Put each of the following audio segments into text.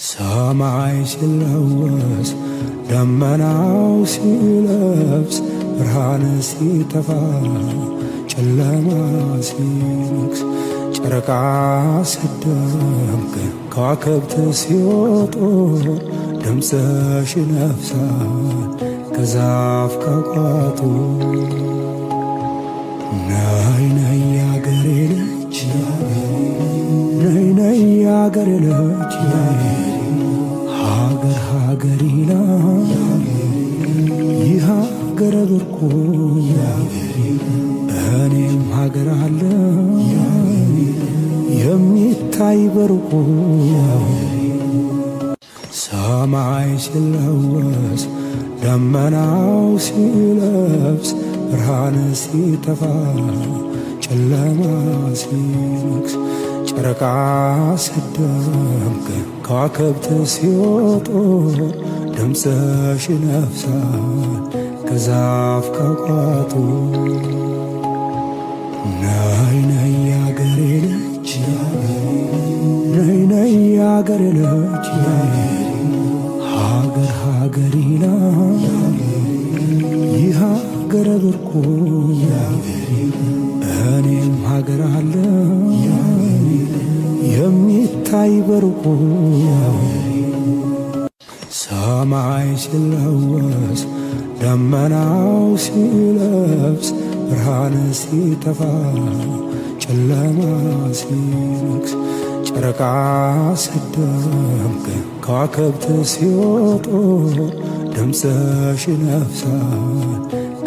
ሰማይ ሲለወስ ደመናው ሲለብስ ብርሃን ሲጠፋ ጨለማ ሲነግስ ጨረቃ ሲደምቅ ከዋክብት ሲወጡ ድምፅሽ ይነፍሳል ከዛፍ ከቋጡ። ነይ ነይ ያገሬ ልጅ ነይ ነይ ያገሬ ልጅ ሀገር ሀገር ይላል ይህ ሀገር ብርቁ እኔም ሀገር አለ የሚታይ በርቁ። ሰማይ ሲለወስ ደመናው ሲለብስ ብርሃን ሲጠፋ ጨለማ ሲነግስ ጨረቃ ሲደምቅ ከዋክብት ሲወጡ ድምፅሽ ይነፍሳል ከዛፍ ከቋጡ። ነይ ነይ ያገሬ ልጅ ነይ ነይ ያገሬ ልጅ ሀገር ሀገር ይላል ይህ ሀገር ብርቁ እኔም ሀገር አለ የሚታይ በርቁ። ሰማይ ሲለወስ ደመናው ሲለብስ ብርሃን ሲጠፋ ጨለማ ሲነግስ ጨረቃ ሲደምቅ ከዋክብት ሲወጡ ድምፅሽ ይነፍሳል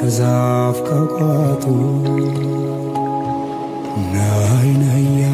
ከዛፍ ከቋጡ። ነይ ነይ